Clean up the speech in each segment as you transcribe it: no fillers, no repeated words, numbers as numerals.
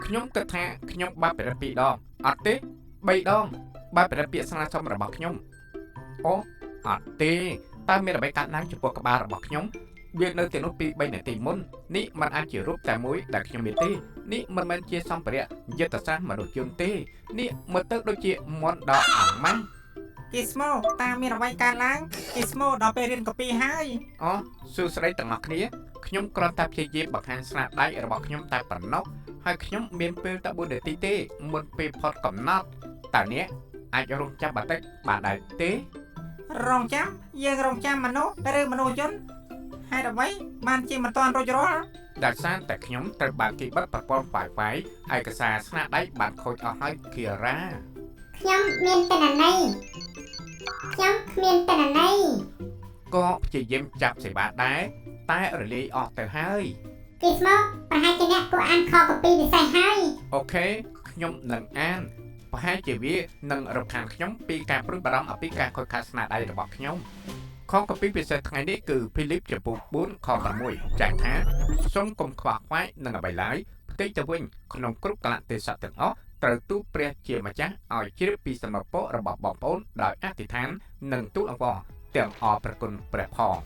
ខ្ញុំគិតថាខ្ញុំបានប្រតិពីរដងអត់ទេ3ដងបានប្រតិពាក្យស្នើសុំរបស់ខ្ញុំអូអត់ទេតើមានអ្វីកើតឡើងចំពោះក្បាលរបស់ខ្ញុំវានៅទីនោះពី3នាទីមុននេះមិនអាចជារូបតែមួយដែលខ្ញុំមានទេនេះមិនមែនជាសម្ភារៈយុទ្ធសាស្ត្រមនុស្សយន្តទេនេះមើលទៅដូចជាមន់ដ៏អង្មាំងគីស្មូតើមានអ្វីកើតឡើងគីស្មូដល់ពេលរៀនកពីហើយអូសួស្តីទាំងអស់គ្នាខ្ញុំគ្រាន់តែព្យាយាមបង្ហាញស្នាដៃរបស់ខ្ញុំតែប៉ុណ្ណោះហើយខ្ញុំមានពេលតែ4នាទីទេមុនពេលផុតកំណត់តើអ្នកអាចរងចាំបន្តិចបានដែរទេរងចាំយើងរងចាំមនុស្សឬមនុស្សយន្តហេតុអ្វីបានជាមិនទាន់រួចរាល់ដោយសារតែខ្ញុំត្រូវបានគេបិទប្រព័ន្ធ Wi-Fi ឯកសារស្នាដៃបានខូចអស់ហើយគីរ៉ាខ្ញុំមានតនន័យខ្ញុំគ្មានតនន័យក៏ព្យាយាមចាប់សេវាដែរតែរលាយអស់ទៅហើយគីស្មូប្រហែលជាអ្នកគួរអានខកពីពិសេសហើយអូខេខ្ញុំនឹងអានប្រហែលជាវានឹងរំខានខ្ញុំពីការព្រួយបារម្ភអំពីការខូចខាតស្នាដៃរបស់ខ្ញុំខកពីពិសេសថ្ងៃនេះគឺភីលីបចំពោះ4ខ6ចែងថាសូមកុំខ្វល់ខ្វាយនឹងអ្វីឡើយផ្ទៃទៅវិញក្នុងគ្រប់កលៈទេសៈទាំងអស់ត្រូវទូលព្រះជាម្ចាស់ឲ្យជ្រាបពីសមពៈរបស់បងប្អូនដោយអធិដ្ឋាននិងទូលអង្វរទាំងអរព្រះគុណព្រះផង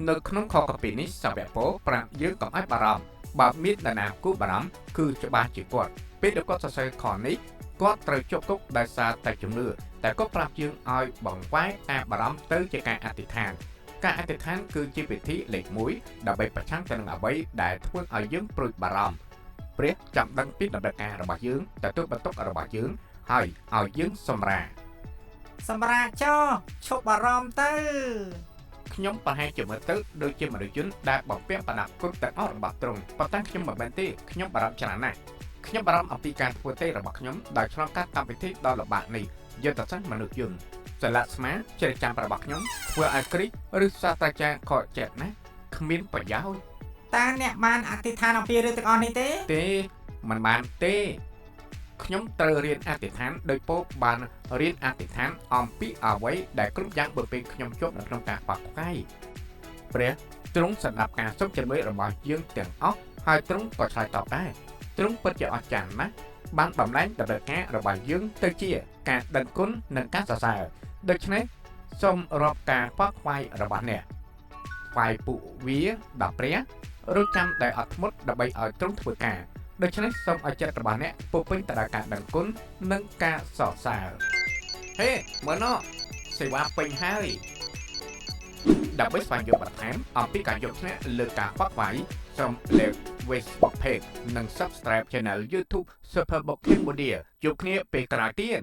នៅក្នុងខកពីនេះសវៈពោប្រាប់យើងកុំឲ្យបារម្ភបើមាននរណាគូបារម្ភគឺច្បាស់ជាគាត់ពេលដែលគាត់សរសេរខនេះគាត់ត្រូវជាប់គុកដោយសារតែជំនឿតែគាត់ប្រាប់យើងឲ្យបង្វែរការបារម្ភទៅជាការអធិដ្ឋានការអធិដ្ឋានគឺជាវិធីលេខ1ដើម្បីប្រឆាំងទៅនឹងអ្វីដែលធ្វើឲ្យយើងព្រួយបារម្ភព្រះចាំដឹងពីដំណើរការរបស់យើងទទួលបន្ទុករបស់យើងហើយឲ្យយើងសម្រាចោឈប់បារម្ភទៅខ្ញុំប្រហែលជាមើលទៅដូចជាមនុស្សយន្តដែលបំពាក់បណ្ដាគុណទាំងអស់របស់ទ្រង់ប៉ុន្តែខ្ញុំមិនមែនទេខ្ញុំបារម្ភច្រើនណាស់ខ្ញុំបារម្ភអំពីការធ្វើទេរបស់ខ្ញុំដោយឆ្លងកាត់កម្មវិធីដ៏លំបាកនេះយុទ្ធសាស្ត្រមនុស្សយន្តចលស្មាជ្រែកចាំរបស់ខ្ញុំធ្វើឲ្យគ្រីឬសាស្ត្រាចារ្យខកចិត្តណាគ្មានប្រយោជន៍តើអ្នកបានអធិដ្ឋានអំពីរឿងទាំងអស់នេះទេមិនបានទេខ្ញុំត្រូវរៀនអធិដ្ឋានដោយពោលបានរៀនអធិដ្ឋានអំពីអ្វីដែលគ្រប់យ៉ាងបើពេលខ្ញុំជាប់នៅក្នុងការខ្វល់ខ្វាយព្រះទ្រង់សម្រាប់ការសុំជំនួយរបស់យើងទាំងអស់ហើយទ្រង់ក៏ឆ្លើយតបដែរទ្រង់ពិតជាអស្ចារ្យណាស់បានបំលែងដំណើរការរបស់យើងទៅជាការដឹងគុណនិងការសរសើរដូច្នេះសូមរាប់ការខ្វល់ខ្វាយរបស់អ្នកថ្វាយពួកវាដល់ព្រះរកចាំដែលអត់ធ្មត់ដើម្បីឲ្យទ្រង់ធ្វើការដូច្នេះសូមឲ្យចិត្តរបស់អ្នកពោពេញទៅដោយការដឹងគុណនិងការសរសើរហេមើលនោះសេវាពេញហើយដើម្បីស្វែងយល់បន្ថែមអំពីការយកឈ្នះលើការខ្វល់ខ្វាយសូមលេខ Facebook Page និង Subscribe Channel YouTube Superbook Cambodia ជួបគ្នាពេលក្រោយទៀត